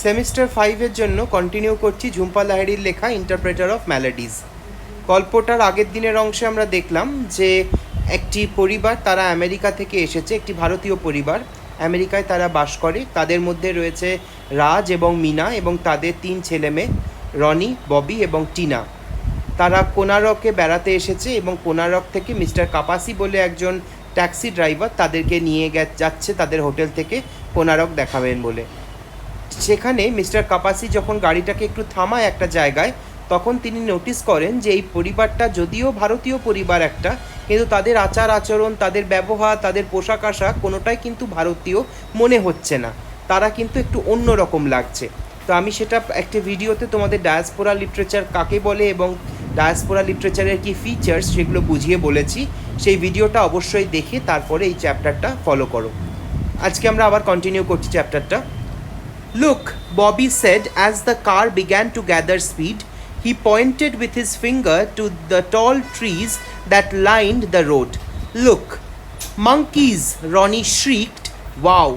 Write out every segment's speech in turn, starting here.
Semester 5-এর জন্য continue করছি ঝুম্পা লাহিড়ির লেখা ইন্টারপ্রেটার অফ ম্যালোডিজ। গল্পটার আগের দিনের অংশে আমরা দেখলাম যে একটি পরিবার, তারা আমেরিকা থেকে এসেছে, একটি ভারতীয় পরিবার, আমেরিকায় তারা বাস করে। তাদের মধ্যে রয়েছে রাজ এবং মিনা এবং তাদের 3 ছেলে মেয়ে, রনি, ববি এবং টিনা। তারা কোনারকে বেড়াতে এসেছে এবং কোনারক থেকে মিস্টার কাপাসি বলে একজন ট্যাক্সি ড্রাইভার তাদেরকে নিয়ে যাচ্ছে তাদের হোটেল থেকে কোনারক দেখাবেন বলে। সেখানে মিস্টার কাপাসি যখন গাড়িটাকে একটু থামায় একটা জায়গায়, তখন তিনি নোটিস করেন যে এই পরিবারটা যদিও ভারতীয় পরিবার একটা, কিন্তু তাদের আচার আচরণ, তাদের ব্যবহার, তাদের পোশাক আশাক কোনোটাই কিন্তু ভারতীয় মনে হচ্ছে না। তারা কিন্তু একটু অন্য রকম লাগছে। তো আমি সেটা একটা ভিডিওতে তোমাদের ডায়াসপোরা লিটারেচার কাকে বলে এবং ডায়াসপোরা লিটারেচারের কী ফিচার্স সেগুলো বুঝিয়ে বলেছি। সেই ভিডিওটা অবশ্যই দেখে তারপরে এই চ্যাপ্টারটা ফলো করো। আজকে আমরা আবার কন্টিনিউ করছি চ্যাপ্টারটা। "Look," Bobby said as the car began to gather speed. He pointed with his finger to the tall trees that lined the road. "Look." "Monkeys," Ronnie shrieked. "Wow."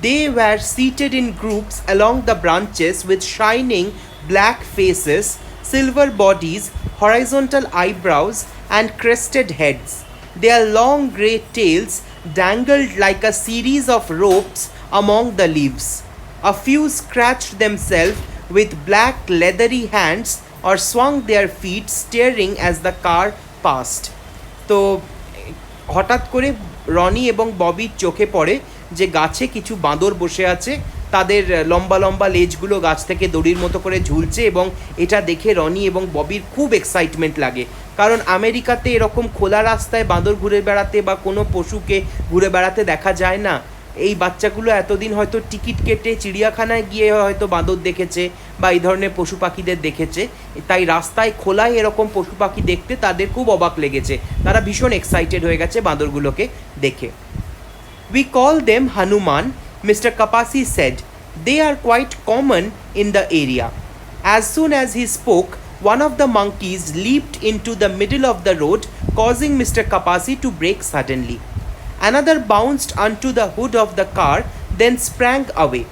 They were seated in groups along the branches with shining black faces, silver bodies, horizontal eyebrows, and crested heads. Their long grey tails dangled like a series of ropes among the leaves. A few scratched themselves with black leathery hands or swung their feet staring as the car passed. তো হঠাৎ করে রনি এবং ববির চোখে পড়ে যে গাছে কিছু বাঁদর বসে আছে, তাদের লম্বা লম্বা লেজগুলো গাছ থেকে দড়ির মতো করে ঝুলছে, এবং এটা দেখে রনি এবং ববির খুব এক্সাইটমেন্ট লাগে। কারণ আমেরিকাতে এরকম খোলা রাস্তায় বাঁদর ঘুরে বেড়াতে বা কোনো পশুকে ঘুরে বেড়াতে দেখা যায় না। এই বাচ্চাগুলো এতদিন হয়তো টিকিট কেটে চিড়িয়াখানায় গিয়ে হয়তো বাঁদর দেখেছে বা এই ধরনের পশু পাখিদের দেখেছে, তাই রাস্তায় খোলায় এরকম পশু পাখি দেখতে তাদের খুব অবাক লেগেছে। তারা ভীষণ এক্সাইটেড হয়ে গেছে বাঁদরগুলোকে দেখে। "We call them Hanuman," Mr. Kapasi said. "They are quite common in the area." As soon as he spoke, one of the monkeys leaped into the middle of the road, causing Mr. Kapasi to brake suddenly. Another bounced onto the hood of the car, then sprang away.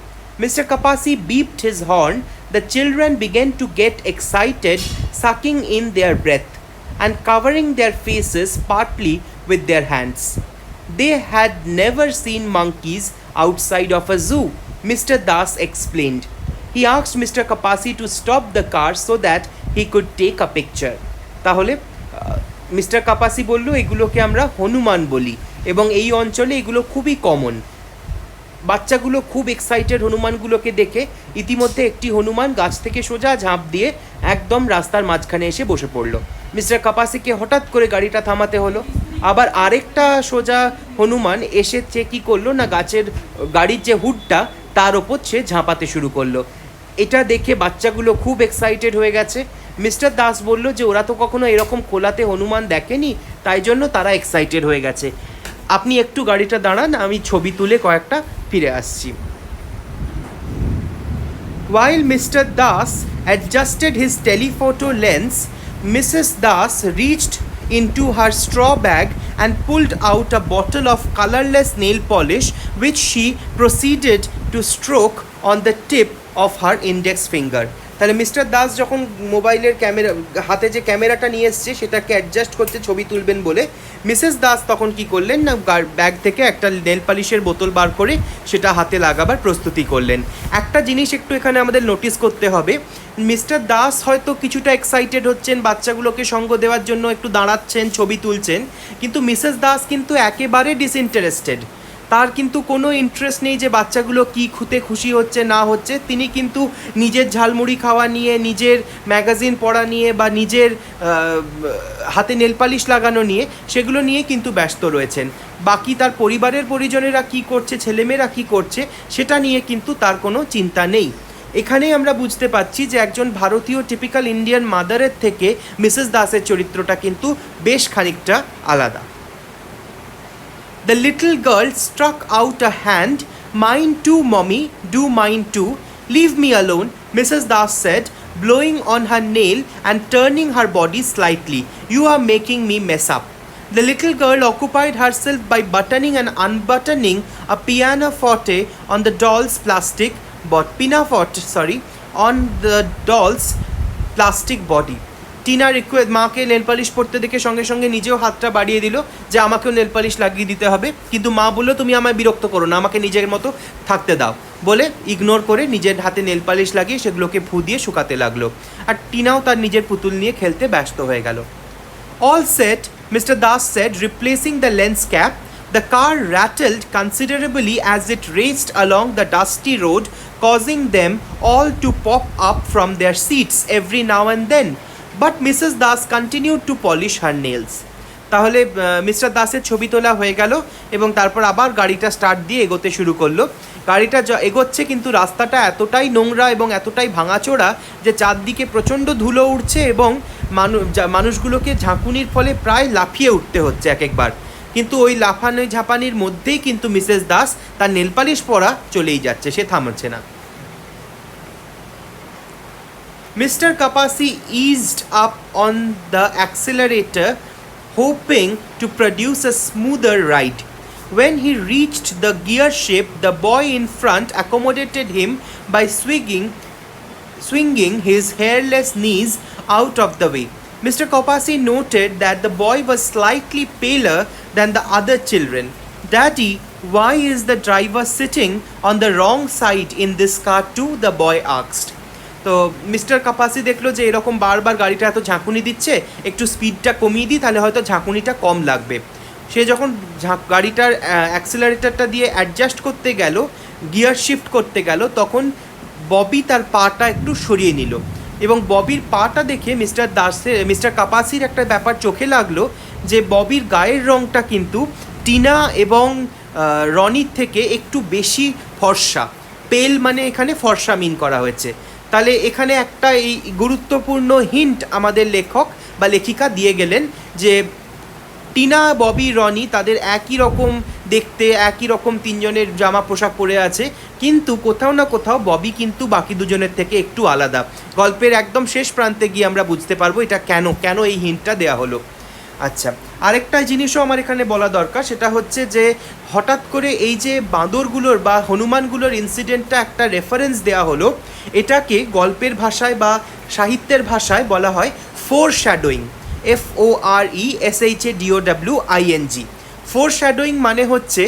Mr. Kapasi beeped his horn. The children began to get excited, sucking in their breath and covering their faces partly with their hands. They had never seen monkeys outside of a zoo, Mr. Das explained. He asked Mr. Kapasi to stop the car so that he could take a picture. তাহলে mister কাপাসি বলল এগুলোকে আমরা হনুমান বলি এবং এই অঞ্চলে এগুলো খুবই কমন। বাচ্চাগুলো খুব এক্সাইটেড হনুমানগুলোকে দেখে। ইতিমধ্যে একটি হনুমান গাছ থেকে সোজা ঝাঁপ দিয়ে একদম রাস্তার মাঝখানে এসে বসে পড়ল। মিস্টার কাপাসিকে হঠাৎ করে গাড়িটা থামাতে হলো। আবার আরেকটা সোজা হনুমান এসেছে, কী করলো না, গাড়ির যে হুডটা তার ওপর সে ঝাঁপাতে শুরু করলো। এটা দেখে বাচ্চাগুলো খুব এক্সাইটেড হয়ে গেছে। মিস্টার দাস বলল যে ওরা তো কখনো এরকম খোলাতে হনুমান দেখেনি, তাই জন্য তারা এক্সাইটেড হয়ে গেছে। আপনি একটু গাড়িটা দাঁড়ান, আমি ছবি তুলে কয়েকটা ফিরে আসছি। While Mr. Das adjusted his telephoto lens, Mrs. Das reached into her straw bag and pulled out a bottle of colorless nail polish, which she proceeded to stroke on the tip of her index finger. তাহলে mister Das যখন মোবাইলের camera হাতে যে ক্যামেরাটা নিয়ে এসছে সেটাকে adjust করতে ছবি তুলবেন বলে, মিসেস দাস তখন কি করলেন না, ব্যাগ থেকে একটা নেল পালিশের বোতল বার করে সেটা হাতে লাগাবার প্রস্তুতি করলেন। একটা জিনিস একটু এখানে আমাদের নোটিস করতে হবে, মিস্টার দাস হয়তো কিছুটা এক্সাইটেড হচ্ছেন, বাচ্চাগুলোকে সঙ্গ দেওয়ার জন্য একটু দাঁড়াচ্ছেন, ছবি তুলছেন, কিন্তু মিসেস দাস কিন্তু একেবারে ডিসইন্টারেস্টেড। তার কিন্তু কোনো ইন্টারেস্ট নেই যে বাচ্চাগুলো কী খুশি হচ্ছে না হচ্ছে। তিনি কিন্তু নিজের ঝালমুড়ি খাওয়া নিয়ে, নিজের ম্যাগাজিন পড়া নিয়ে বা নিজের হাতে নেলপালিশ লাগানো নিয়ে, সেগুলো নিয়ে কিন্তু ব্যস্ত রয়েছেন। বাকি তার পরিবারের পরিজনেরা কী করছে, ছেলেমেয়েরা কী করছে, সেটা নিয়ে কিন্তু তার কোনো চিন্তা নেই। এখানেই আমরা বুঝতে পারছি যে একজন ভারতীয় টিপিক্যাল ইন্ডিয়ান মাদারের থেকে মিসেস দাসের চরিত্রটা কিন্তু বেশ খানিকটা আলাদা। The little girl struck out a hand. "Mine too, mommy, do mine too. Leave me alone," Mrs. Das said, blowing on her nail and turning her body slightly. "You are making me mess up." The little girl occupied herself by buttoning and unbuttoning a pianoforte on the doll's plastic, on the doll's plastic body. Tina মাকে nail polish পরতে দেখে সঙ্গে সঙ্গে নিজেও হাতটা বাড়িয়ে দিল যে আমাকেও নেল পালিশ লাগিয়ে দিতে হবে, কিন্তু মা বললো তুমি আমায় বিরক্ত করো না, আমাকে নিজের মতো থাকতে দাও বলে ইগনোর করে নিজের হাতে নেল পালিশ লাগিয়ে সেগুলোকে ফু দিয়ে শুকাতে লাগলো। আর টিনাও তার নিজের পুতুল নিয়ে খেলতে ব্যস্ত হয়ে গেল। All set, Mr. Das said, replacing the lens cap. The car rattled considerably as it raced along the dusty road, causing them all to pop up from their seats every now and then. But Mrs. Das continued to polish her nails. তাহলে mister দাসের ছবি তোলা হয়ে গেল এবং তারপর আবার গাড়িটা স্টার্ট দিয়ে এগোতে শুরু করলো। গাড়িটা এগোচ্ছে কিন্তু রাস্তাটা এতটাই নোংরা এবং এতটাই ভাঙাচোরা যে চারদিকে প্রচণ্ড ধুলো উঠছে এবং মানুষগুলোকে ঝাঁকুনির ফলে প্রায় লাফিয়ে উঠতে হচ্ছে এক একবার। কিন্তু ওই লাফানো ঝাঁপানির মধ্যেই কিন্তু মিসেস দাস তার নেল পালিশ পরা চলেই যাচ্ছে, সে থামছে না। Mr. Kapasi eased up on the accelerator, hoping to produce a smoother ride. When he reached the gear shift, the boy in front accommodated him by swinging his hairless knees out of the way. Mr. Kapasi noted that the boy was slightly paler than the other children. Daddy, why is the driver sitting on the wrong side in this car too? The boy asked. তো mister কাপাসি দেখলো যে এরকম বারবার গাড়িটা এত ঝাঁকুনি দিচ্ছে, একটু স্পিডটা কমিয়ে দিই তাহলে হয়তো ঝাঁকুনিটা কম লাগবে। সে যখন গাড়িটার অ্যাক্সিলারেটরটা দিয়ে অ্যাডজাস্ট করতে গেল, গিয়ার শিফট করতে গেল, তখন ববি তার পাটা একটু সরিয়ে নিল এবং ববির পাটা দেখে মিস্টার কাপাসির একটা ব্যাপার চোখে লাগলো যে ববির গায়ের রঙটা কিন্তু টিনা এবং রনির থেকে একটু বেশি ফর্সা। পেল মানে এখানে ফর্সা মিন করা হয়েছে। তাহলে এখানে একটা এই গুরুত্বপূর্ণ হিন্ট আমাদের লেখক বা লেখিকা দিয়ে গেলেন যে টিনা, ববি, রনি তাদের একই রকম দেখতে, একই রকম তিনজনের জামা পোশাক পরে আছে, কিন্তু কোথাও না কোথাও ববি কিন্তু বাকি দুজনের থেকে একটু আলাদা। গল্পের একদম শেষ প্রান্তে গিয়ে আমরা বুঝতে পারবো এটা কেন এই হিন্টটা দেওয়া হলো। আচ্ছা, আরেকটা জিনিসও আমার এখানে বলা দরকার, সেটা হচ্ছে যে হঠাৎ করে এই যে বাঁদরগুলোর বা হনুমানগুলোর ইনসিডেন্টটা একটা রেফারেন্স দেওয়া হলো, এটাকে গল্পের ভাষায় বা সাহিত্যের ভাষায় বলা হয় ফোরশ্যাডোয়িং, FORESHADOWING। ফোরশ্যাডোয়িং মানে হচ্ছে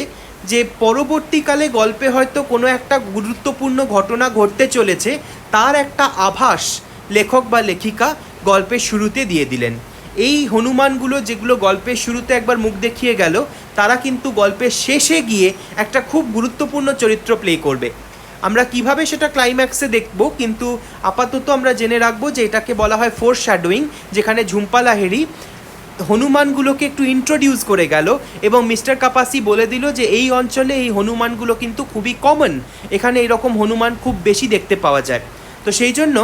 যে পরবর্তীকালে গল্পে হয়তো কোনো একটা গুরুত্বপূর্ণ ঘটনা ঘটতে চলেছে, তার একটা আভাস লেখক বা লেখিকা গল্পের শুরুতে দিয়ে দিলেন। এই হনুমানগুলো যেগুলো গল্পের শুরুতে একবার মুখ দেখিয়ে গেল, তারা কিন্তু গল্পের শেষে গিয়ে একটা খুব গুরুত্বপূর্ণ চরিত্র প্লে করবে। আমরা কিভাবে সেটা ক্লাইম্যাক্সে দেখব, কিন্তু আপাতত আমরা জেনে রাখবো যে এটাকে বলা হয় ফোরশ্যাডোয়িং, যেখানে ঝুম্পা লাহিড়ী হনুমানগুলোকে একটু ইন্ট্রোডিউস করে গেল এবং মিস্টার কাপাসি বলে দিল যে এই অঞ্চলে এই হনুমানগুলো কিন্তু খুবই কমন, এখানে এরকম হনুমান খুব বেশি দেখতে পাওয়া যায়। তো সেই জন্য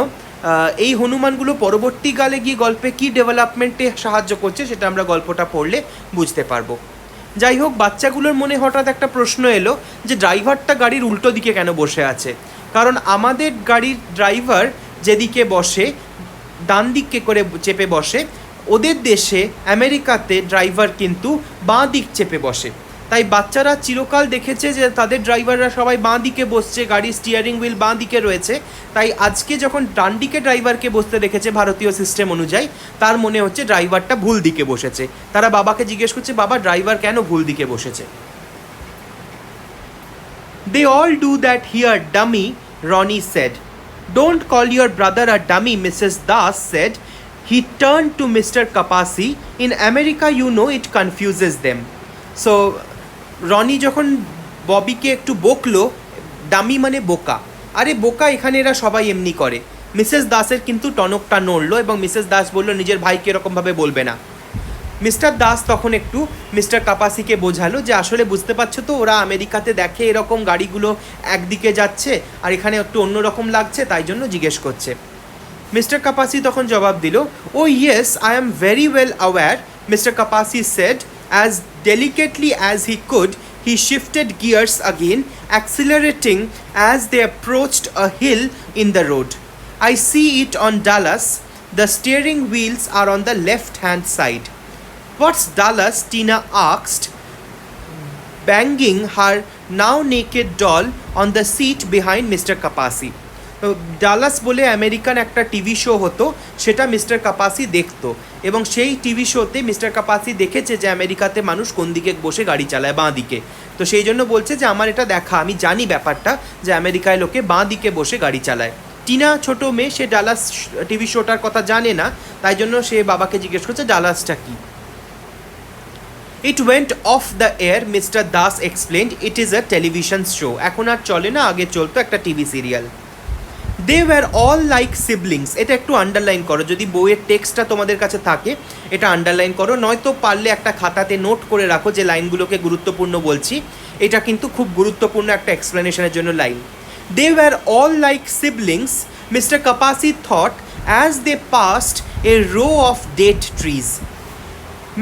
এই হনুমানগুলো পরবর্তীকালে গিয়ে গল্পে কী ডেভেলপমেন্টে সাহায্য করছে সেটা আমরা গল্পটা পড়লে বুঝতে পারবো। যাই হোক, বাচ্চাগুলোর মনে হঠাৎ একটা প্রশ্ন এলো যে ড্রাইভারটা গাড়ির উল্টো দিকে কেন বসে আছে, কারণ আমাদের গাড়ির ড্রাইভার যেদিকে বসে ডান দিকে করে চেপে বসে, ওদের দেশে আমেরিকাতে ড্রাইভার কিন্তু বাঁ দিক চেপে বসে। তাই বাচ্চারা চিরকাল দেখেছে যে তাদের ড্রাইভাররা সবাই বাঁ দিকে বসছে, গাড়ির স্টিয়ারিং হুইল বাঁ দিকে রয়েছে। তাই আজকে যখন ডান দিকে ড্রাইভারকে বসতে দেখেছে ভারতীয় সিস্টেম অনুযায়ী, তার মনে হচ্ছে ড্রাইভারটা ভুল দিকে বসেছে। তারা বাবাকে জিজ্ঞেস করছে, বাবা ড্রাইভার কেন ভুল দিকে বসেছে? They all do that here, dummy, Ronnie said. Don't call your brother a dummy, Mrs. Das said. He turned to Mr. Kapasi. In America, you know, it confuses them. So, Roni যখন ববিকে একটু বকলো, dummy মানে বোকা, আরে বোকা এখানে এরা সবাই এমনি করে, মিসেস দাসের কিন্তু টনকটা নড়লো এবং মিসেস দাস বলল নিজের ভাইকে এরকমভাবে বলবে না। মিস্টার দাস তখন একটু মিস্টার কাপাসিকে বোঝালো যে আসলে বুঝতে পারছো তো, ওরা আমেরিকাতে দেখে এরকম গাড়িগুলো একদিকে যাচ্ছে আর এখানে একটু অন্যরকম লাগছে, তাই জন্য জিজ্ঞেস করছে। মিস্টার কাপাসি তখন জবাব দিল, oh yes, I am very well aware, Mr Kapasi said. As delicately as he could, he shifted gears again, accelerating as they approached a hill in the road. I see it on Dallas. The steering wheels are on the left-hand side. What's Dallas? Tina asked, banging her now naked doll on the seat behind Mr. Kapasi. Dallas বলে American একটা TV show হতো, সেটা mister কাপাসি দেখতো এবং সেই TV শোতে mister কাপাসি দেখেছে যে আমেরিকাতে মানুষ কোন দিকে বসে গাড়ি চালায়, বাঁ দিকে। তো সেই জন্য বলছে যে আমার এটা দেখা, আমি জানি ব্যাপারটা যে আমেরিকায় লোকে বাঁ দিকে বসে গাড়ি চালায়। টিনা ছোটো মেয়ে, সে ডালাস টিভি শোটার কথা জানে না, তাই জন্য সে বাবাকে জিজ্ঞেস করছে ডালাসটা কী। It went off the air, Mr. Das explained. It is a television show. এখন আর চলে না, আগে চলতো একটা TV serial. They were all like siblings. এটা একটু আন্ডারলাইন করো, যদি বইয়ের টেক্সটটা তোমাদের কাছে থাকে এটা আন্ডারলাইন করো, নয়তো পারলে একটা খাতাতে নোট করে রাখো যে লাইনগুলোকে গুরুত্বপূর্ণ বলছি। এটা কিন্তু খুব গুরুত্বপূর্ণ একটা এক্সপ্লেনেশনের জন্য line. They were all like siblings, Mr. Kapasi thought as they passed a row of date trees.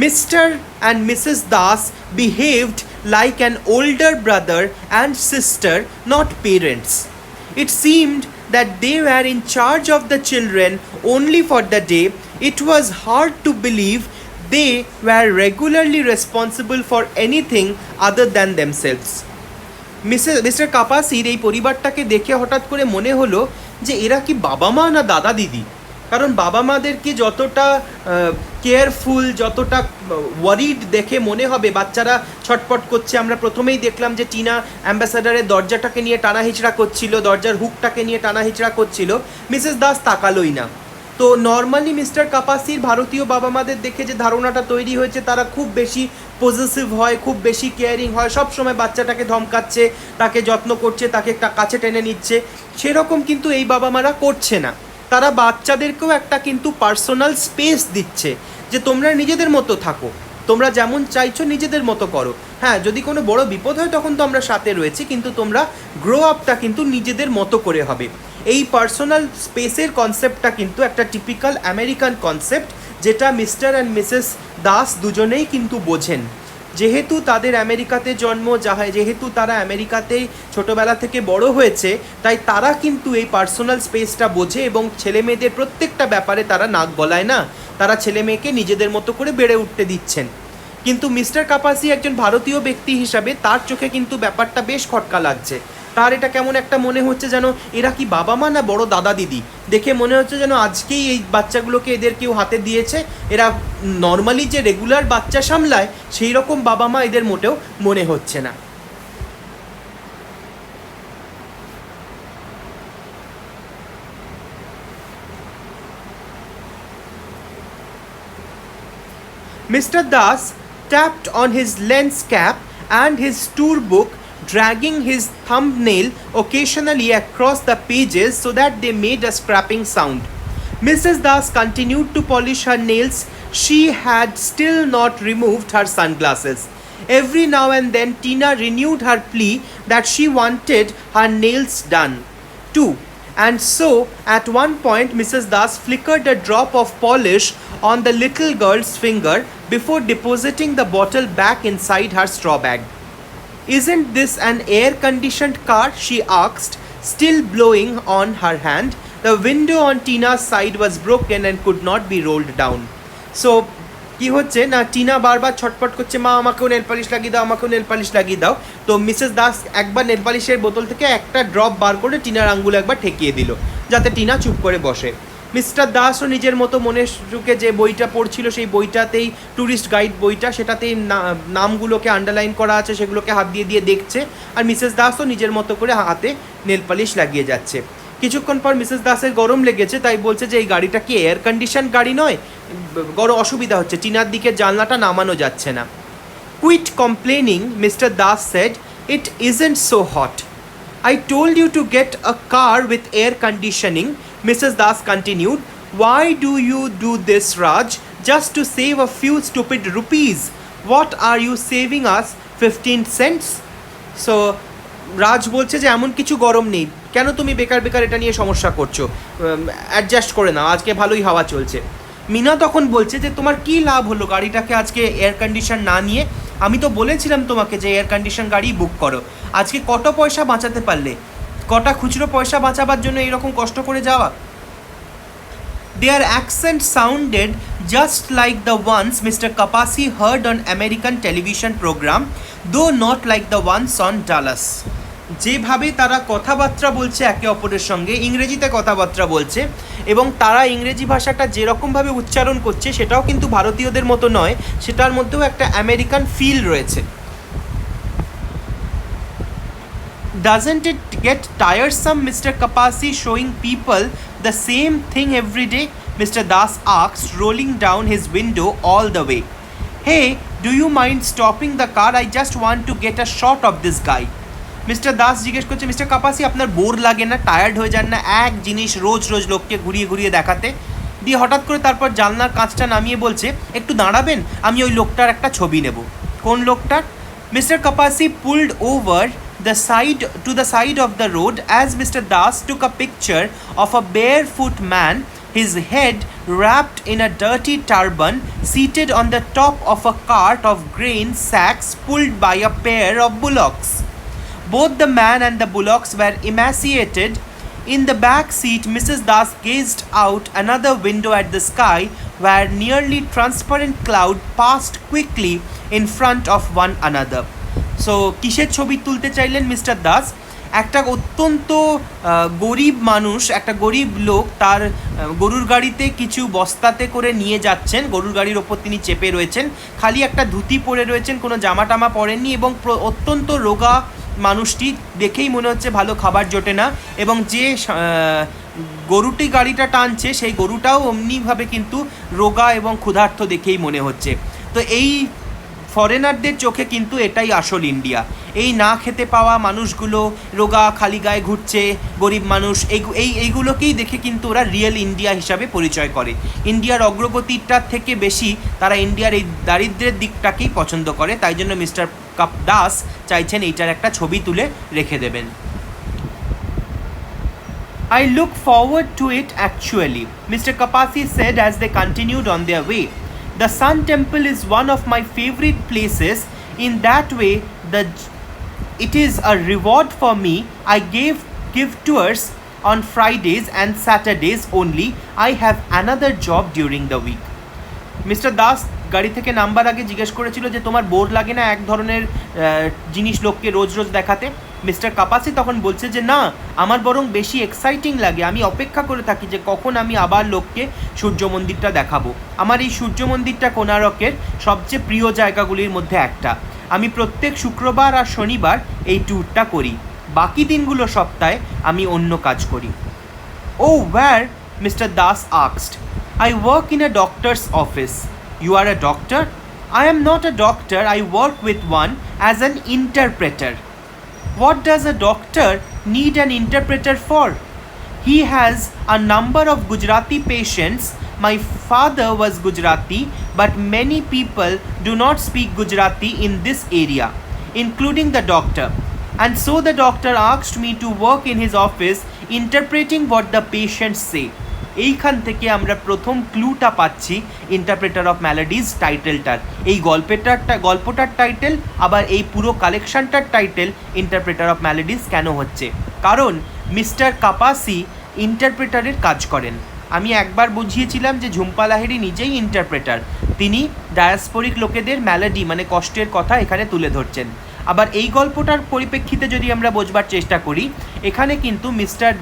Mr. and Mrs. Das behaved like an older brother and sister, not parents. It seemed that they were in charge of the children only for the day. It was hard to believe they were regularly responsible for anything other than themselves. Mr কাপাসির এই পরিবারটাকে দেখে হঠাৎ করে মনে হলো যে এরা কি বাবা মা না দাদা দিদি। কারণ বাবা মাদেরকে যতটা কেয়ারফুল, যতটা ওয়ারিড দেখে মনে হবে, বাচ্চারা ছটপট করছে। আমরা প্রথমেই দেখলাম যে টিনা অ্যাম্বাসাডারের দরজাটাকে নিয়ে টানা হিচড়া করছিল, দরজার হুকটাকে নিয়ে টানা হিচড়া করছিল, মিসেস দাস তাকালোই না। তো নর্মালি মিস্টার কাপাসির ভারতীয় বাবা মাদের দেখে যে ধারণাটা তৈরি হয়েছে, তারা খুব বেশি পজেসিভ হয়, খুব বেশি কেয়ারিং হয়, সব সময় বাচ্চাটাকে ধমকাচ্ছে, তাকে যত্ন করছে, তাকে কাছে টেনে নিচ্ছে। সেরকম কিন্তু এই বাবা মারা করছে না। তারা বাচ্চাদেরকেও একটা কিন্তু পার্সোনাল স্পেস দিচ্ছে যে তোমরা নিজেদের মতো থাকো, তোমরা যেমন চাইছো নিজেদের মতো করো। হ্যাঁ, যদি কোনো বড় বিপদ হয় তখন তো আমরা সাথে রয়েছি, কিন্তু তোমরা গ্রো আপটা কিন্তু নিজেদের মতো করে হবে। এই পার্সোনাল স্পেসের কনসেপ্টটা কিন্তু একটা টিপিক্যাল আমেরিকান কনসেপ্ট, যেটা মিস্টার অ্যান্ড মিসেস দাস দুজনেই কিন্তু বোঝেন। যেহেতু তাদের আমেরিকাতে জন্ম, যেহেতু তারা আমেরিকাতেই ছোটোবেলা থেকে বড় হয়েছে, তাই তারা কিন্তু এই পার্সোনাল স্পেসটা বোঝে এবং ছেলে মেয়েদের প্রত্যেকটা ব্যাপারে তারা নাক গলায় না, তারা ছেলে মেয়েকে নিজেদের মতো করে বেড়ে উঠতে দিচ্ছেন। কিন্তু মিস্টার কাপাসি একজন ভারতীয় ব্যক্তি হিসাবে তার চোখে কিন্তু ব্যাপারটা বেশ খটকা লাগছে। তার এটা কেমন একটা মনে হচ্ছে যেন এরা কি বাবা মা না বড় দাদা দিদি। দেখে মনে হচ্ছে যেন আজকেই এই বাচ্চাগুলোকে এদের কেউ হাতে দিয়েছে, এরা নর্মালি যে রেগুলার বাচ্চা সামলায় সেই রকম বাবা মা এদের মোটেও মনে হচ্ছে না। Mr. Das tapped on his lens cap and his tour book, dragging his thumbnail occasionally across the pages so that they made a scraping sound. Mrs. Das continued to polish her nails. She had still not removed her sunglasses. Every now and then Tina renewed her plea that she wanted her nails done too. And so, at one point, Mrs. Das flickered a drop of polish on the little girl's finger before depositing the bottle back inside her straw bag. Isn't this an air-conditioned car? She asked, still blowing on her hand. The window on Tina's side was broken and could not be rolled down. So, কি হচ্ছে না, টিনা বারবার ছটপট করছে, মা আমাকেও nail polish লাগিয়ে দাও, আমাকেও নেল পালিশ লাগিয়ে দাও। তো মিসেস দাস একবার নেল পালিশের বোতল থেকে একটা ড্রপ বার করে টিনার আঙ্গুলে একবার ঠেকিয়ে দিল, যাতে টিনা চুপ করে বসে। মিস্টার দাসও নিজের মতো মনে সুখে যে বইটা পড়ছিল, সেই বইটাতেই ট্যুরিস্ট গাইড বইটা, সেটাতেই নামগুলোকে আন্ডারলাইন করা আছে, সেগুলোকে হাত দিয়ে দিয়ে দেখছে। আর মিসেস দাসও নিজের মতো করে হাতে নেল পালিশ লাগিয়ে যাচ্ছে। কিছুক্ষণ পর মিসেস দাসের গরম লেগেছে, তাই বলছে যে এই গাড়িটা কি এয়ার কন্ডিশন গাড়ি নয়, গরম অসুবিধা হচ্ছে, টিনার দিকে জানলাটা নামানো যাচ্ছে না। Quit complaining, Mr Das said, it isn't so hot. I told you to get a car with air conditioning, Mrs. Das continued. Why do you do this, Raj? Just to save a few stupid rupees. What are you saving us? 15 cents? So, রাজ বলছে যে এমন কিছু গরম নেই, কেন তুমি বেকার বেকার এটা নিয়ে সমস্যা করছো, অ্যাডজাস্ট করে নাও, আজকে ভালোই হাওয়া চলছে। মিনা তখন বলছে যে তোমার কী লাভ হলো গাড়িটাকে আজকে এয়ার কন্ডিশন না নিয়ে? আমি তো বলেছিলাম তোমাকে যে এয়ার কন্ডিশন গাড়ি বুক করো। আজকে কত পয়সা বাঁচাতে পারলে, কটা খুচরো পয়সা বাঁচাবার জন্য এইরকম কষ্ট করে যাওয়া। Their accent sounded just like the ones Mr. Kapasi heard on American television program, though not like the ones on Dallas. যেভাবে তারা কথাবার্তা বলছে একে অপরের সঙ্গে, ইংরেজিতে কথাবার্তা বলছে, এবং তারা ইংরেজি ভাষাটা যেরকমভাবে উচ্চারণ করছে সেটাও কিন্তু ভারতীয়দের মতো নয়, সেটার মধ্যেও একটা আমেরিকান ফিল রয়েছে। Doesn't it get tiresome, Mr. Kapasi, showing people the same thing every day? Mr. Das asked, rolling down his window all the way. Hey, do you mind stopping the car? I just want to get a shot of this guy. Mister Das জিজ্ঞেস করছে, mister কাপাসি আপনার bore লাগে না, tired হয়ে যান না এক জিনিস রোজ রোজ লোককে ঘুরিয়ে ঘুরিয়ে দেখাতে? দিয়ে হঠাৎ করে তারপর জানলার কাঁচটা নামিয়ে বলছে, একটু দাঁড়াবেন, আমি ওই লোকটার একটা ছবি নেব। কোন লোকটার? Mr Kapasi pulled over to the side of the road as Mr. Das took a picture of a barefoot man, his head wrapped in a dirty turban, seated on the top of a cart of grain sacks pulled by a pair of bullocks. Both the man and the bullocks were emaciated. In the back seat, Mrs. Das gazed out another window at the sky where nearly transparent cloud passed quickly in front of one another. So কিসের ছবি তুলতে চাইলেন mister Das? একটা অত্যন্ত গরিব মানুষ, একটা গরিব লোক তার গরুর গাড়িতে কিছু বস্তাতে করে নিয়ে যাচ্ছেন, গরুর গাড়ির ওপর তিনি চেপে রয়েছেন, খালি একটা ধুতি পরে রয়েছেন, কোনো জামা টামা পরেননি, এবং অত্যন্ত রোগা মানুষটি, দেখেই মনে হচ্ছে ভালো খাবার জোটে না, এবং যে গরুটি গাড়িটা টানছে সেই গরুটাও অমনিভাবে কিন্তু রোগা এবং ক্ষুধার্ত দেখেই মনে হচ্ছে। তো এই ফরেনারদের চোখে কিন্তু এটাই আসল ইন্ডিয়া। এই না খেতে পাওয়া মানুষগুলো, রোগা খালি গায়ে ঘুরছে গরিব মানুষ, এইগুলোকেই দেখে কিন্তু ওরা রিয়েল ইন্ডিয়া হিসাবে পরিচয় করে। ইন্ডিয়ার অগ্রগতিটার থেকে বেশি তারা ইন্ডিয়ার এই দারিদ্র্যের দিকটাকেই পছন্দ করে। তাই জন্য মিস্টার দাস চাইছেন এইটার একটা ছবি তুলে রেখে দেবেন। I look forward to it actually, Mr. Kapasi said as they continued on their way. The Sun Temple is one of my favorite places. In that way, it is a reward for me. I give tours on Fridays and Saturdays only. I have another job during the week. Mr. Das গাড়ি থেকে number আগে জিজ্ঞেস করেছিল যে তোমার bore লাগে না এক ধরনের জিনিস লোককে রোজ রোজ দেখাতে? মিস্টার কাপাসি তখন বলছে যে না, আমার বরং বেশি এক্সাইটিং লাগে, আমি অপেক্ষা করে থাকি যে কখন আমি আবার লোককে সূর্য মন্দিরটা দেখাবো। আমার এই সূর্য মন্দিরটা কোণারকের সবচেয়ে প্রিয় জায়গাগুলির মধ্যে একটা। আমি প্রত্যেক শুক্রবার আর শনিবার এই ট্যুরটা করি, বাকি দিনগুলো সপ্তাহে আমি অন্য কাজ করি। Oh where? Mr Das asked. I work in a doctor's office. You are a doctor? I am not a doctor. I work with one as an interpreter. What does a doctor need an interpreter for? He has a number of Gujarati patients. My father was Gujarati, but many people do not speak Gujarati in this area, including the doctor. And so the doctor asked me to work in his office interpreting what the patients say. এইখান থেকে আমরা প্রথম ক্লুটা পাচ্ছি interpreter of ম্যালোডিজ টাইটেলটার। এই গল্পটার title, আবার এই পুরো কালেকশনটার টাইটেল ইন্টারপ্রেটার অফ ম্যালোডিজ কেন হচ্ছে? কারণ মিস্টার কাপাসি ইন্টারপ্রেটারের কাজ করেন। আমি একবার বুঝিয়েছিলাম যে ঝুম্পা লাহিড়ী নিজেই ইন্টারপ্রেটার, তিনি ডায়াসপোরিক লোকেদের ম্যালোডি মানে কষ্টের কথা এখানে তুলে ধরছেন। আবার এই গল্পটার পরিপ্রেক্ষিতে যদি আমরা বোঝবার চেষ্টা করি, এখানে কিন্তু মিস্টার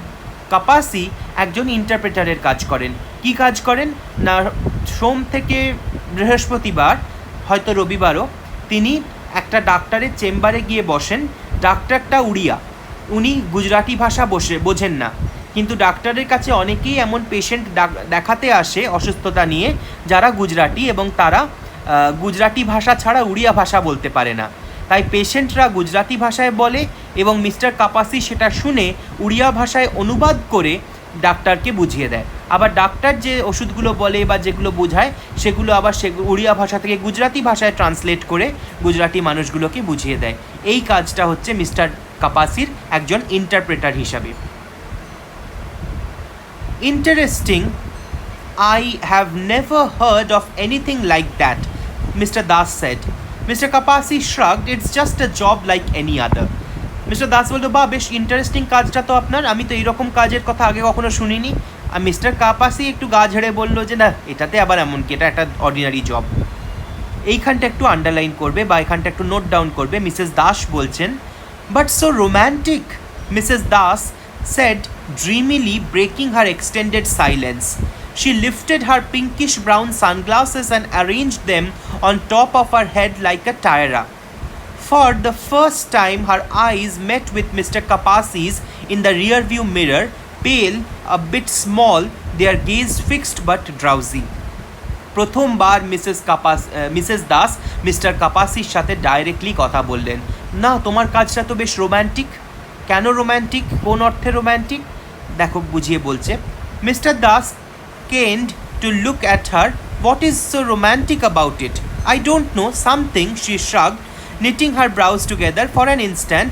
কাপাসি একজন ইন্টারপ্রেটারের কাজ করেন। কি কাজ করেন না, সোম থেকে বৃহস্পতিবার, হয়তো রবিবারও, তিনি একটা ডাক্তারের চেম্বারে গিয়ে বসেন। ডাক্তারটা উড়িয়া, উনি গুজরাটি ভাষা বোঝেন না, কিন্তু ডাক্তারের কাছে অনেকেই এমন পেশেন্ট দেখাতে আসে অসুস্থতা নিয়ে যারা গুজরাটি, এবং তারা গুজরাটি ভাষা ছাড়া উড়িয়া ভাষা বলতে পারে না। তাই পেশেন্টরা গুজরাটি ভাষায় বলে এবং মিস্টার কাপাসি সেটা শুনে উড়িয়া ভাষায় অনুবাদ করে ডাক্তারকে বুঝিয়ে দেয়। আবার ডাক্তার যে ওষুধগুলো বলে বা যেগুলো বোঝায় সেগুলো আবার উড়িয়া ভাষা থেকে গুজরাটি ভাষায় ট্রান্সলেট করে গুজরাটি মানুষগুলোকে বুঝিয়ে দেয়। এই কাজটা হচ্ছে মিস্টার কাপাসির একজন ইন্টারপ্রেটার হিসাবে। Interesting, I have never heard of anything like that, Mr. Das said. Mr. Kapasi shrugged. It's just a job like any other. Mister Das বলতো, বা বেশ ইন্টারেস্টিং কাজটা তো আপনার, আমি তো এইরকম কাজের কথা আগে কখনো শুনিনি। আর মিস্টার কাপাসি একটু গা ঝেড়ে বললো যে না, এটাতে আবার এমন কি, এটা একটা অর্ডিনারি জব। এইখানটা একটু আন্ডারলাইন করবে বা এখানটা একটু নোট ডাউন করবে। মিসেস দাস বলছেন, but so romantic, Mrs Das said dreamily, breaking her extended silence. She lifted her pinkish brown sunglasses and arranged them on top of her head like a tiara. For the first time, her eyes met with Mr. Kapasi's in the rearview mirror, pale, a bit small, their gaze fixed but drowsy. প্রথমবার Mrs Das mister কাপাসির সাথে directly কথা বললেন। না, তোমার কাজটা তো বেশ romantic. কেন রোম্যান্টিক? কোন অর্থে রোম্যান্টিক? দেখো বুঝিয়ে বলছে। Mister Das kind to look at her. What is so romantic about it? I don't know, something, she shrugged, knitting her brows together for an instant.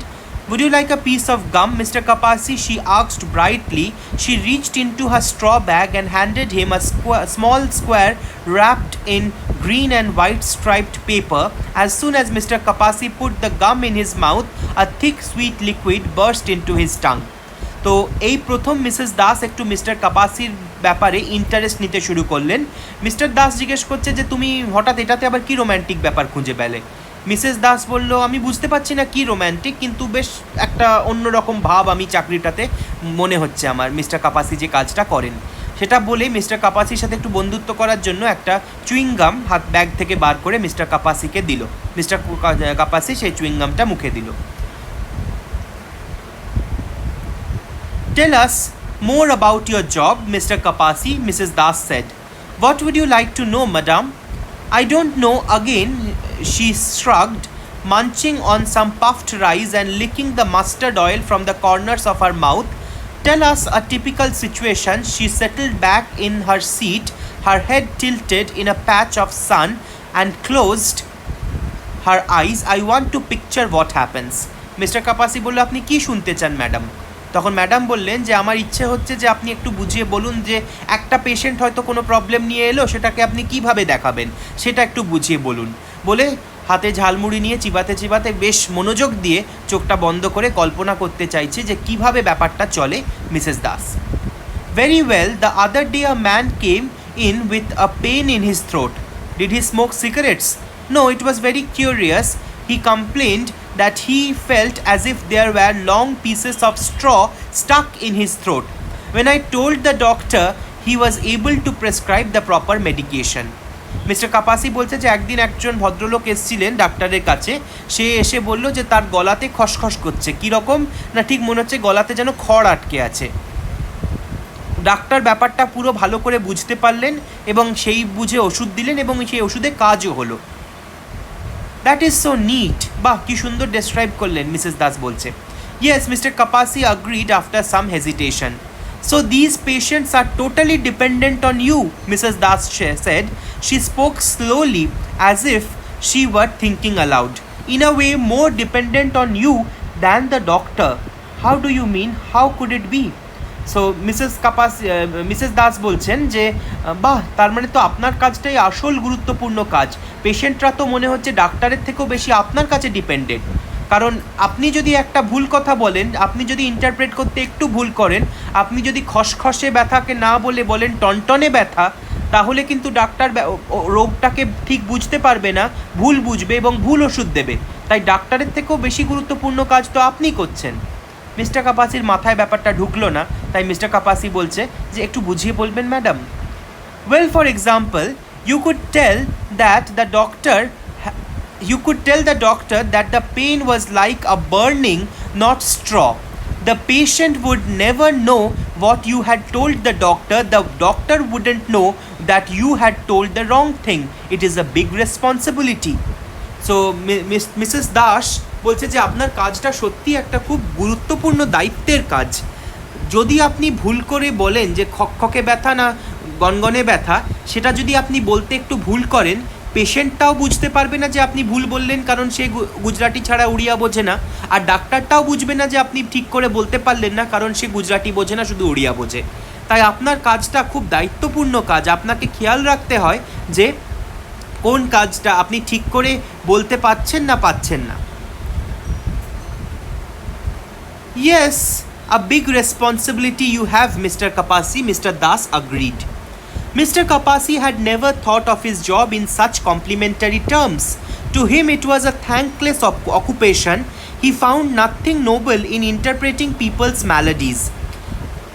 Would you like a piece of gum, Mr. Kapasi? She asked brightly. She reached into her straw bag and handed him a small square wrapped in green and white striped paper. As soon as Mr. Kapasi put the gum in his mouth, a thick sweet liquid burst into his tongue. তো এই প্রথম Mrs Das একটু mister কাপাসির ব্যাপারে interest নিতে শুরু করলেন। Mister Das জিজ্ঞেস করছে যে তুমি হঠাৎ এটাতে আবার কি রোম্যান্টিক ব্যাপার খুঁজে পেলে? মিসেস দাস বলল, আমি বুঝতে পারছি না কি রোম্যান্টিক, কিন্তু বেশ একটা অন্যরকম ভাব আমি চাকরিটাতে মনে হচ্ছে আমার, মিস্টার কাপাসি যে কাজটা করেন সেটা বলে মিস্টার কাপাসির সাথে একটু বন্ধুত্ব করার জন্য একটা চুইংগাম হাত ব্যাগ থেকে বার করে মিস্টার কাপাসিকে দিল। মিস্টার কাপাসি সেই চুইংগামটা মুখে দিল। Tell us more about your job, Mr. Kapasi, Mrs. Das said. What would you like to know, madam? I don't know, again, she shrugged, munching on some puffed rice and licking the mustard oil from the corners of her mouth. Tell us a typical situation. She settled back in her seat, her head tilted in a patch of sun, and closed her eyes. I want to picture what happens. Mr. Kapasi বলল, আপনি কি শুনতে চান madam? তখন madam বললেন যে আমার ইচ্ছে হচ্ছে যে আপনি একটু বুঝিয়ে বলুন যে একটা পেশেন্ট হয়তো কোনো প্রবলেম নিয়ে এলো, সেটাকে আপনি কিভাবে দেখাবেন সেটা একটু বুঝিয়ে বলুন। বলে হাতে ঝালমুড়ি নিয়ে চিবাতে চিবাতে বেশ মনোযোগ দিয়ে চোখটা বন্ধ করে কল্পনা করতে চাইছে যে কিভাবে ব্যাপারটা চলে Mrs Das. Very well, the other day a man came in with a pain in his throat. Did he smoke cigarettes? No, it was very curious. He complained that he felt as if there were long pieces of straw stuck in his throat. When I told the doctor, he was able to prescribe the proper medication. Mr Kapasi বলছে যে একদিন একজন ভদ্রলোক এসেছিলেন ডাক্তারের কাছে। সে এসে বলল যে তার গলাতে খসখস করছে। কীরকম না, ঠিক মনে হচ্ছে গলাতে যেন খড় আটকে আছে। ডাক্তার ব্যাপারটা পুরো ভালো করে বুঝতে পারলেন এবং সেই বুঝে ওষুধ দিলেন এবং সেই ওষুধে কাজও হলো। That is so neat. বাহ, কি সুন্দর ডেসক্রাইব করলেন, মিসেস দাস বলছে। Yes, Mr Kapasi agreed after some hesitation. So these patients are totally dependent on you, Mrs. Das said. She spoke slowly as if she were thinking aloud. In a way, more dependent on you than the doctor. How do you mean? How could it be? So Mrs Das বলছেন যে বাহ, তার মানে তো আপনার কাজটাই আসল গুরুত্বপূর্ণ কাজ। পেশেন্টরা তো মনে হচ্ছে ডাক্তারের থেকেও বেশি আপনার কাছে ডিপেন্ডেন্ট। কারণ আপনি যদি একটা ভুল কথা বলেন, আপনি যদি ইন্টারপ্রেট করতে একটু ভুল করেন, আপনি যদি খসখসে ব্যথাকে না বলে বলেন টনটনে ব্যথা, তাহলে কিন্তু ডাক্তার রোগটাকে ঠিক বুঝতে পারবে না, ভুল বুঝবে এবং ভুল ওষুধ দেবে। তাই ডাক্তারের থেকেও বেশি গুরুত্বপূর্ণ কাজ তো আপনি করছেন। মিস্টার কাপাসির মাথায় ব্যাপারটা ঢুকলো না, তাই মিস্টার কাপাসি বলছে যে একটু বুঝিয়ে বলবেন madam. Well, for example, you could tell the doctor that the pain was like a burning, not straw. The patient would never know what you had told the doctor. The doctor wouldn't know that you had told the wrong thing. It is a big responsibility. So Mrs Das বলছে যে আপনার কাজটা সত্যি একটা খুব গুরুত্বপূর্ণ দায়িত্বের কাজ। যদি আপনি ভুল করে বলেন যে খকখকে ব্যথা না গনগনে ব্যথা, সেটা যদি আপনি বলতে একটু ভুল করেন, পেশেন্টটাও বুঝতে পারবে না যে আপনি ভুল বললেন, কারণ সে গুজরাটি ছাড়া উড়িয়া বোঝে না। আর ডাক্তারটাও বুঝবে না যে আপনি ঠিক করে বলতে পারলেন না, কারণ সে গুজরাটি বোঝে না, শুধু উড়িয়া বোঝে। তাই আপনার কাজটা খুব দায়িত্বপূর্ণ কাজ। আপনাকে খেয়াল রাখতে হয় যে কোন কাজটা আপনি ঠিক করে বলতে পারছেন না পাচ্ছেন না। Yes, A big responsibility you have, Mr. Kapasi, Mr. Das agreed. Mr. Kapasi had never thought of his job in such complimentary terms. To him, it was a thankless occupation. He found nothing noble in interpreting people's maladies.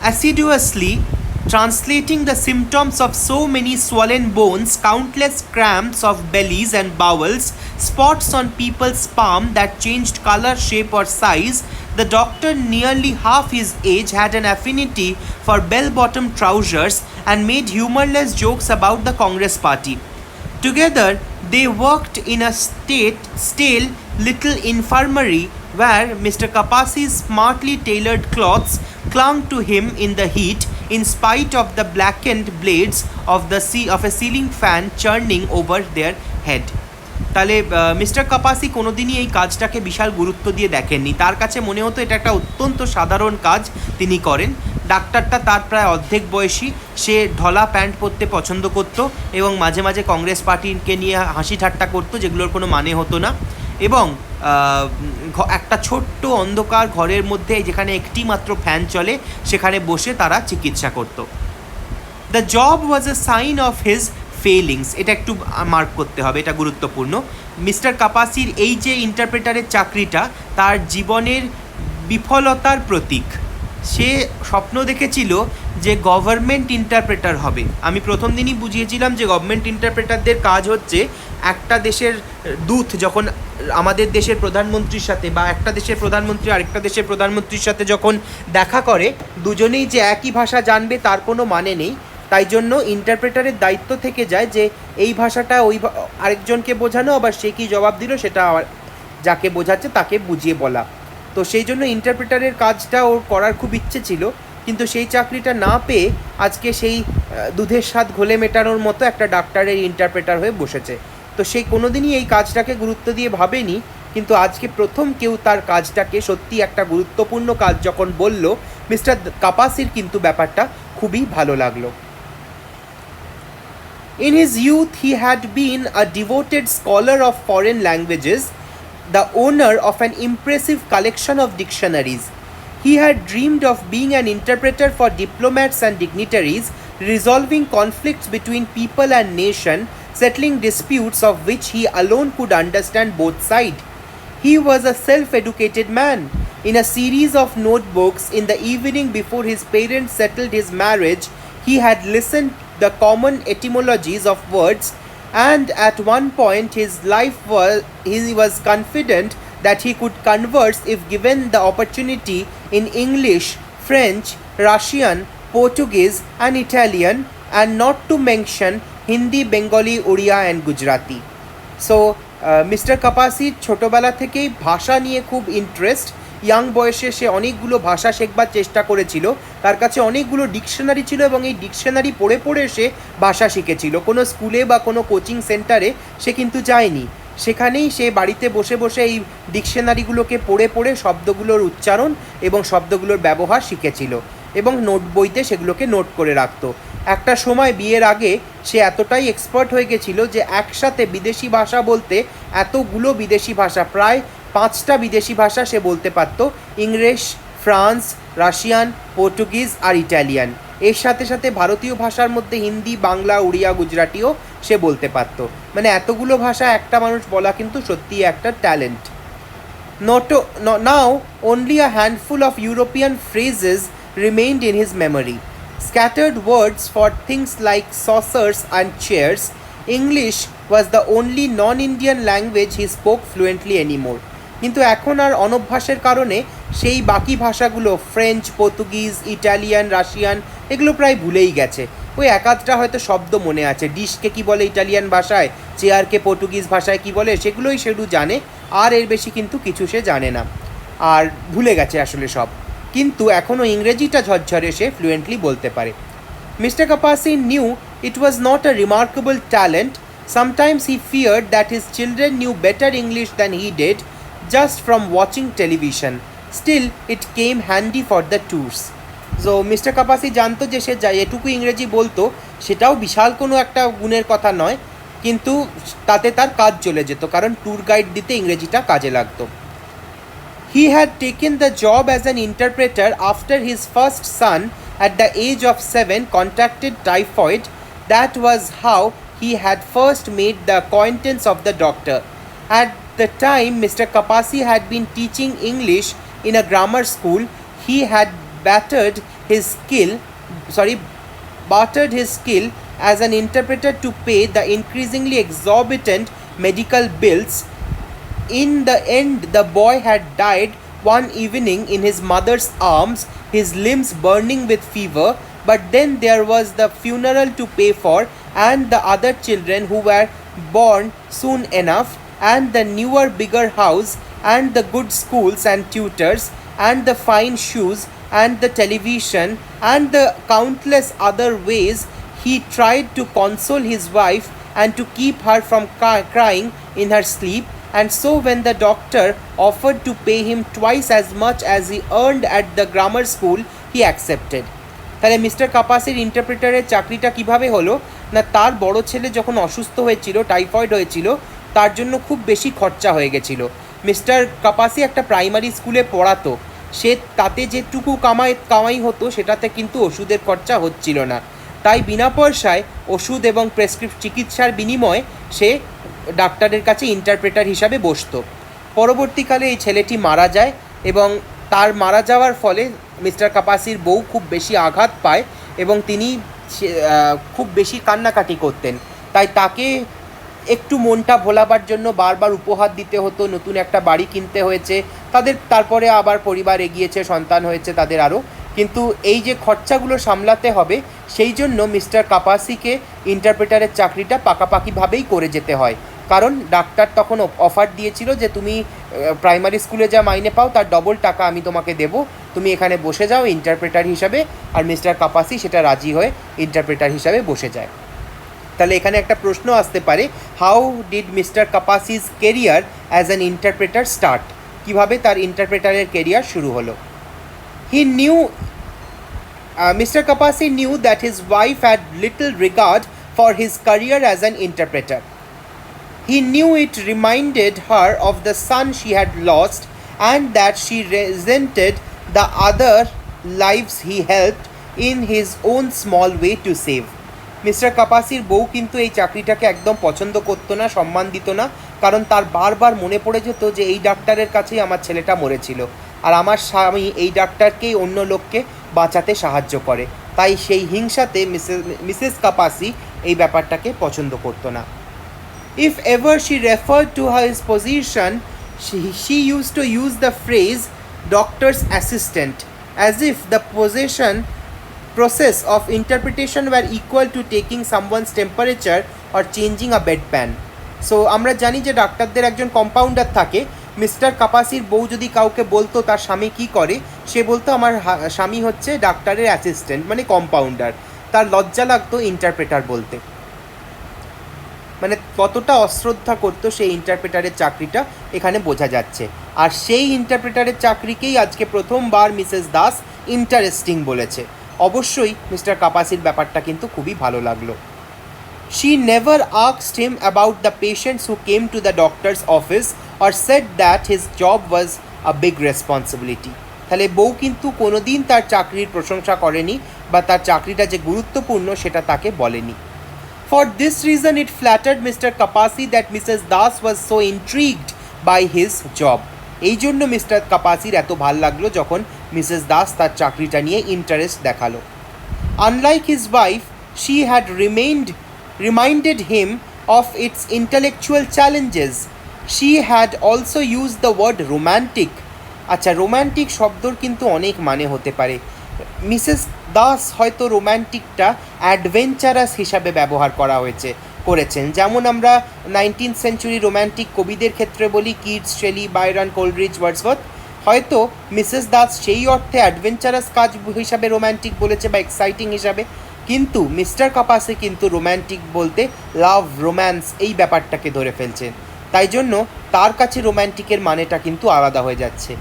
Assiduously translating the symptoms of so many swollen bones, countless cramps of bellies and bowels, spots on people's palm that changed color, shape, or size, the doctor, nearly half his age, had an affinity for bell-bottom trousers and made humorless jokes about the Congress party. Together, they worked in a stale little infirmary where Mr. Kapasi's smartly tailored clothes clung to him in the heat in spite of the blackened blades of a ceiling fan churning over their head. তাহলে mister কাপাসি কোনোদিনই এই কাজটাকে বিশাল গুরুত্ব দিয়ে দেখেননি। তার কাছে মনে হতো এটা একটা অত্যন্ত সাধারণ কাজ তিনি করেন। ডাক্তারটা তার প্রায় অর্ধেক বয়সী, সে ঢলা প্যান্ট পরতে পছন্দ করতো এবং মাঝে মাঝে কংগ্রেস পার্টিকে নিয়ে হাসি ঠাট্টা করতো, যেগুলোর কোনো মানে হতো না। এবং একটা ছোট্ট অন্ধকার ঘরের মধ্যে যেখানে একটি মাত্র ফ্যান চলে সেখানে বসে তারা চিকিৎসা করতো। The job was a sign of his failings, এটা একটু মার্ক করতে হবে, এটা গুরুত্বপূর্ণ। মিস্টার কাপাসির এই যে ইন্টারপ্রেটারের চাকরিটা তার জীবনের বিফলতার প্রতীক। সে স্বপ্ন দেখেছিল যে গভর্নমেন্ট ইন্টারপ্রেটার হবে। আমি প্রথম দিনই বুঝিয়েছিলাম যে গভর্নমেন্ট ইন্টারপ্রেটারদের কাজ হচ্ছে একটা দেশের দূত যখন আমাদের দেশের প্রধানমন্ত্রীর সাথে বা একটা দেশের প্রধানমন্ত্রী আরেকটা দেশের প্রধানমন্ত্রীর সাথে যখন দেখা করে, দুজনেই যে একই ভাষা জানবে তার কোনো মানে নেই। তাই জন্য ইন্টারপ্রেটারের দায়িত্ব থেকে যায় যে এই ভাষাটা ওই আরেকজনকে বোঝানো, আবার সে কী জবাব দিল সেটা যাকে বোঝাচ্ছে তাকে বুঝিয়ে বলা। তো সেই জন্য ইন্টারপ্রেটারের কাজটা ওর করার খুব ইচ্ছে ছিল, কিন্তু সেই চাকরিটা না পেয়ে আজকে সেই দুধের স্বাদ ঘোলে মেটানোর মতো একটা ডাক্তারের ইন্টারপ্রেটার হয়ে বসেছে। তো সেই কোনোদিনই এই কাজটাকে গুরুত্ব দিয়ে ভাবেনি, কিন্তু আজকে প্রথম কেউ তার কাজটাকে সত্যি একটা গুরুত্বপূর্ণ কাজ যখন বলল, মিস্টার কাপাসির কিন্তু ব্যাপারটা খুবই ভালো লাগলো। In his youth, he had been a devoted scholar of foreign languages, the owner of an impressive collection of dictionaries. He had dreamed of being an interpreter for diplomats and dignitaries, resolving conflicts between people and nation, settling disputes of which he alone could understand both sides. He was a self-educated man. In a series of notebooks in the evening before his parents settled his marriage, he had listened the common etymologies of words, and at one point he was confident that he could converse if given the opportunity in English, French, Russian, Portuguese and Italian, and not to mention Hindi, Bengali, Oriya and Gujarati. So Mr কাপাসির ছোটোবেলা থেকেই ভাষা নিয়ে খুব interest. Young বয়সে সে অনেকগুলো ভাষা শেখবার চেষ্টা করেছিল, তার কাছে অনেকগুলো ডিকশনারি ছিল এবং এই ডিকশনারি পড়ে পড়ে সে ভাষা শিখেছিল। কোনো স্কুলে বা কোনো কোচিং সেন্টারে সে কিন্তু যায়নি, সেখানেই সে বাড়িতে বসে বসে এই ডিকশনারিগুলোকে পড়ে পড়ে শব্দগুলোর উচ্চারণ এবং শব্দগুলোর ব্যবহার শিখেছিল এবং নোট বইতে সেগুলোকে নোট করে রাখতো। একটা সময় বিয়ের আগে সে এতটাই এক্সপার্ট হয়ে গেছিল যে একসাথে বিদেশি ভাষা বলতে এতগুলো বিদেশি ভাষা, প্রায় 5টা বিদেশি ভাষা সে বলতে পারতো। ইংলিশ, ফ্রান্স, রাশিয়ান, পর্তুগিজ আর ইটালিয়ান। এর সাথে সাথে ভারতীয় ভাষার মধ্যে হিন্দি, বাংলা, উড়িয়া, গুজরাটিও সে বলতে পারতো। মানে এতগুলো ভাষা একটা মানুষ বলা কিন্তু সত্যিই একটা talent. Now only a handful of European phrases remained in his memory. Scattered words for things like saucers and chairs. English was the only non-Indian language he spoke fluently anymore. কিন্তু এখন আর অনভ্যাসের কারণে সেই বাকি ভাষাগুলো ফ্রেঞ্চ, পর্তুগিজ, ইটালিয়ান, রাশিয়ান এগুলো প্রায় ভুলেই গেছে। ওই এক আধটা হয়তো শব্দ মনে আছে, ডিশকে কি বলে ইটালিয়ান ভাষায়, চেয়ারকে পর্তুগিজ ভাষায় কি বলে সেগুলোই সেটু জানে, আর এর বেশি কিন্তু কিছু সে জানে না, আর ভুলে গেছে আসলে সব। কিন্তু এখনও ইংরেজিটা ঝরঝরে সে ফ্লুয়েন্টলি বলতে পারে। Mr Kapasi knew it was not a remarkable talent. Sometimes he feared that his children knew better English than he did just from watching television. Still, it came handy for the tours. So, Mr Kapasi জানতো যে সে এটুকু ইংরেজি বলতো সেটাও বিশাল কোনো একটা গুণের কথা নয়, কিন্তু তাতে তার কাজ চলে যেত, কারণ ট্যুর গাইড দিতে ইংরেজিটা কাজে লাগতো। He had taken the job as an interpreter after his first son, at the age of 7, contracted typhoid. That was how he had first made the acquaintance of the doctor. At the time, Mr. Kapasi had been teaching English in a grammar school. He had bartered his skill as an interpreter to pay the increasingly exorbitant medical bills. In the end, the boy had died one evening in his mother's arms, his limbs burning with fever. But then there was the funeral to pay for, and the other children who were born soon enough, and the newer, bigger house, and the good schools and tutors, and the fine shoes, and the television, and the countless other ways he tried to console his wife and to keep her from crying in her sleep. And so when the doctor offered to pay him twice as much as he earned at the grammar school, he accepted. তাহলে mister কাপাসির ইন্টারপ্রেটারের চাকরিটা কিভাবে হলো না, তার বড় ছেলে যখন অসুস্থ হয়েছিল, টাইফয়েড হয়েছিল, তার জন্য খুব বেশি খরচা হয়ে গেছিলো। মিস্টার কাপাসি একটা প্রাইমারি স্কুলে পড়াতো, সে তাতে যেটুকু কামাই হতো সেটাতে কিন্তু ওষুধের খরচা হচ্ছিল না। তাই বিনা পয়সায় ওষুধ এবং চিকিৎসার বিনিময়ে সে ডাক্তারের কাছে ইন্টারপ্রেটার হিসাবে বসতো। পরবর্তীকালে এই ছেলেটি মারা যায় এবং তার মারা যাওয়ার ফলে মিস্টার কাপাসির বউ খুব বেশি আঘাত পায় এবং তিনি খুব বেশি কান্নাকাটি করতেন। তাই তাকে একটু মনটা ভোলাবার জন্য বারবার উপহার দিতে হতো, নতুন একটা বাড়ি কিনতে হয়েছে তারপরে আবার পরিবার এগিয়েছে, সন্তান হয়েছে তাদের আরও। কিন্তু এই যে খরচাগুলো সামলাতে হবে, সেই জন্য মিস্টার কাপাসিকে ইন্টারপ্রেটারের চাকরিটা পাকাপাকিভাবেই করে যেতে হয়। কারণ ডাক্তার তখন অফার দিয়েছিল যে তুমি প্রাইমারি স্কুলে যা মাইনে পাও তার ডবল টাকা আমি তোমাকে দেবো, তুমি এখানে বসে যাও ইন্টারপ্রেটার হিসাবে। আর মিস্টার কাপাসি সেটা রাজি হয়ে ইন্টারপ্রেটার হিসাবে বসে যায়। তাহলে এখানে একটা প্রশ্ন আসতে পারে, how did Mr Kapasi's career as an interpreter start? কীভাবে তার ইন্টারপ্রেটারের কেরিয়ার শুরু হলো? Mr. Kapasi knew that his wife had little regard for his career as an interpreter. He knew it reminded her of the son she had lost, and that she resented the other lives he helped in his own small way to save. Mr কাপাসির বউ কিন্তু এই চাকরিটাকে একদম পছন্দ করতো না, সম্মান দিত না, কারণ তার বারবার মনে পড়ে যেত যে এই ডাক্তারের কাছেই আমার ছেলেটা মরেছিল, আর আমার স্বামী এই ডাক্তারকেই অন্য লোককে বাঁচাতে সাহায্য করে। তাই সেই হিংসাতে মিসেস কাপাসি এই ব্যাপারটাকে পছন্দ করতো না। If ever she referred to his position, she used to use the phrase doctor's assistant, as if the process of interpretation were equal to taking someone's temperature or changing a bedpan. So আমরা জানি যে ডাক্তারদের একজন compounder থাকে। Mister কাপাসির বউ যদি কাউকে বলতো তার স্বামী কী করে, সে বলতো আমার স্বামী হচ্ছে ডাক্তারের অ্যাসিস্ট্যান্ট, মানে কম্পাউন্ডার। তার লজ্জা লাগতো ইন্টারপ্রেটার বলতে, মানে কতটা অশ্রদ্ধা করতো সেই ইন্টারপ্রেটারের চাকরিটা এখানে বোঝা যাচ্ছে। আর সেই ইন্টারপ্রেটারের চাকরিকেই আজকে প্রথমবার মিসেস দাস ইন্টারেস্টিং বলেছে। অবশ্যই মিস্টার কাপাসির ব্যাপারটা কিন্তু খুবই ভালো লাগলো। She never asked him about the patients who came to the doctor's office or said that his job was a big responsibility. তাহলে বউ কিন্তু কোনোদিন তার চাকরির প্রশংসা করেনি বা তার চাকরিটা যে গুরুত্বপূর্ণ সেটা তাকে বলেনি। For this reason it flattered Mr. Kapasi that Mrs. Das was so intrigued by his job. এই জন্য মিস্টার কাপাসির এত ভাল লাগলো যখন মিসেস দাস তার চাকরিটা নিয়ে ইন্টারেস্ট দেখালো। Unlike his wife, she had reminded him of its intellectual challenges. She had also used the word romantic. আচ্ছা, রোম্যান্টিক শব্দর কিন্তু অনেক মানে হতে পারে। মিসেস দাস হয়তো রোম্যান্টিকটা অ্যাডভেঞ্চারাস হিসাবে ব্যবহার করেছেন, যেমন আমরা 19th সেঞ্চুরি রোম্যান্টিক কবিদের ক্ষেত্রে বলি Keats, Shelley, Byron, Coleridge, Wordsworth. হয়তো মিসেস দাস সেই অর্থে অ্যাডভেঞ্চারাস কাজ হিসাবে রোম্যান্টিক বলেছে বা এক্সাইটিং হিসাবে, কিন্তু মিস্টার কাপাসে কিন্তু রোম্যান্টিক বলতে লাভ, রোম্যান্স এই ব্যাপারটাকে ধরে ফেলছেন। তাই জন্য তার কাছে রোম্যান্টিকের মানেটা কিন্তু আলাদা হয়ে যাচ্ছে।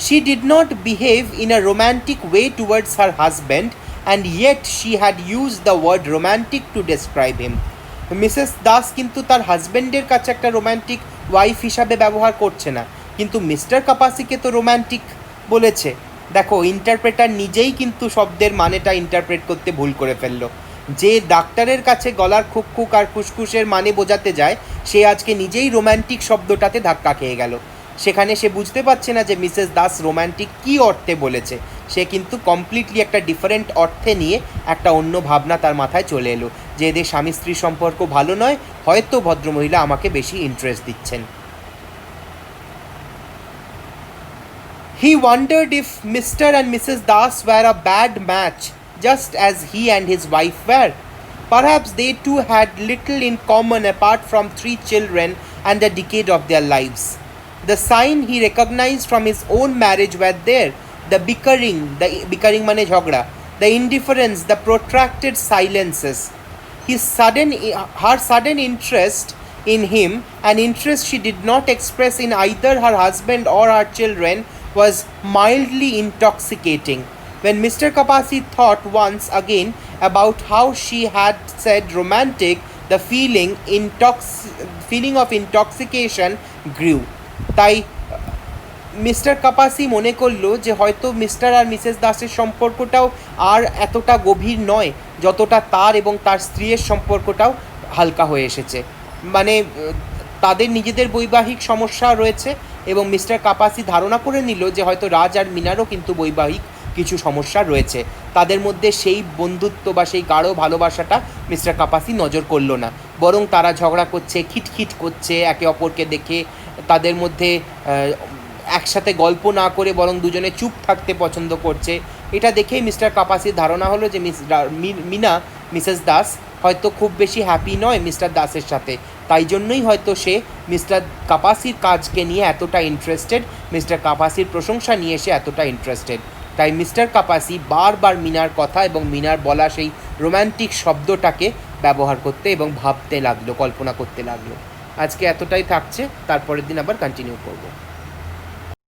She did not behave in a romantic way towards her husband, and yet she had used the word romantic to describe him. Mrs Das কিন্তু তার হাজব্যান্ডের কাছে একটা রোম্যান্টিক ওয়াইফ হিসাবে ব্যবহার করছে না, কিন্তু মিস্টার কাপাসিকে তো রোম্যান্টিক বলেছে। দেখো, ইন্টারপ্রেটার নিজেই কিন্তু শব্দের মানেটা ইন্টারপ্রেট করতে ভুল করে ফেললো। যে ডাক্তারের কাছে গলার খুকখুক আর ফুসফুসের মানে বোঝাতে যায়, সে আজকে নিজেই রোম্যান্টিক শব্দটাতে ধাক্কা খেয়ে গেল। সেখানে সে বুঝতে পারছে না যে মিসেস দাস রোম্যান্টিক কী অর্থে বলেছে। সে কিন্তু কমপ্লিটলি একটা ডিফারেন্ট অর্থে নিয়ে একটা অন্য ভাবনা তার মাথায় চলে এলো, যে এদের স্বামী স্ত্রী সম্পর্ক ভালো নয়, হয়তো ভদ্রমহিলা আমাকে বেশি ইন্টারেস্ট দিচ্ছেন। He wondered if Mr. and Mrs. Das were a bad match, just as he and his wife were. Perhaps they too had little in common apart from 3 children and a decade of their lives. The sign he recognized from his own marriage were there: the bickering mane jhogda, the indifference, the protracted silences. Her sudden interest in him, an interest she did not express in either her husband or her children, was mildly intoxicating. When Mr. Kapasi thought once again about how she had said romantic, the feeling of intoxication grew. তাই mister কাপাসি মনে করলো যে হয়তো mister আর Mrs দাসের সম্পর্কটাও আর এতটা গভীর নয়, যতটা তার এবং তার স্ত্রীর সম্পর্কটাও হালকা হয়ে এসেছে। মানে তাদের নিজেদের বৈবাহিক সমস্যা রয়েছে এবং মিস্টার কাপাসি ধারণা করে নিল যে হয়তো রাজ আর মিনারও কিন্তু বৈবাহিক কিছু সমস্যা রয়েছে। তাদের মধ্যে সেই বন্ধুত্ব বা সেই গাঢ় ভালোবাসাটা মিস্টার কাপাসি নজর করলো না, বরং তারা ঝগড়া করছে, খিটখিট করছে একে অপরকে দেখে। তাদের মধ্যে একসাথে গল্প না করে বরং দুজনে চুপ থাকতে পছন্দ করছে। এটা দেখেই মিস্টার কাপাসির ধারণা হলো যে মিসেস দাস হয়তো খুব বেশি হ্যাপি নয় মিস্টার দাসের সাথে। তাই জন্যই হয়তো সে মিস্টার কাপাসির কাজকে নিয়ে এতটা ইন্টারেস্টেড, মিস্টার কাপাসির প্রশংসা নিয়ে সে এতটা ইন্টারেস্টেড। তাই মিস্টার কাপাসি বারবার মিনার কথা এবং মিনার বলা সেই রোম্যান্টিক শব্দটাকে ব্যবহার করতে এবং ভাবতে লাগলো, কল্পনা করতে লাগলো। আজকে এতটাই থাকছে, তারপরের দিন আবার কন্টিনিউ করবো।